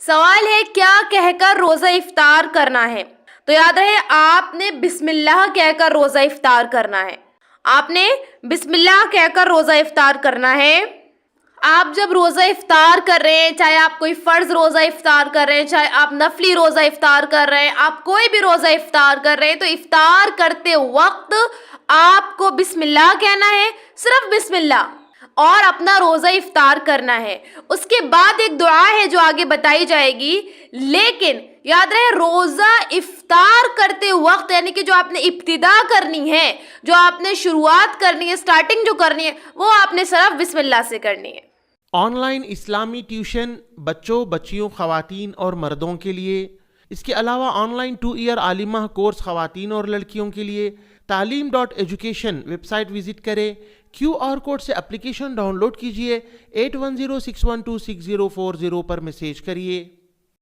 سوال ہے کیا کہہ کر روزہ افطار کرنا ہے؟ تو یاد رہے آپ نے بسم اللہ کہہ کر روزہ افطار کرنا ہے. آپ نے بسم اللہ کہہ کر روزہ افطار کرنا ہے. آپ جب روزہ افطار کر رہے ہیں، چاہے آپ کوئی فرض روزہ افطار کر رہے ہیں، چاہے آپ نفلی روزہ افطار کر رہے ہیں، آپ کوئی بھی روزہ افطار کر رہے ہیں، تو افطار کرتے وقت آپ کو بسم اللہ کہنا ہے، صرف بسم اللہ، اور اپنا روزہ افطار کرنا ہے. اس کے بعد ایک دعا ہے جو آگے بتائی جائے گی، لیکن یاد رہے روزہ افطار کرتے وقت یعنی کہ جو آپ نے ابتدا کرنی ہے، جو آپ نے شروعات کرنی ہے، سٹارٹنگ جو کرنی ہے، وہ آپ نے صرف بسم اللہ سے کرنی ہے. آن لائن اسلامی ٹیوشن بچوں، بچیوں، خواتین اور مردوں کے لیے. اس کے علاوہ آن لائن 2 ایئر عالمہ کورس خواتین اور لڑکیوں کے لیے. تعلیم.ایجوکیشن ویب سائٹ وزٹ کریں. QR کوڈ سے اپلیکیشن ڈاؤن لوڈ کیجئے. 8106126040 پر میسیج کریے.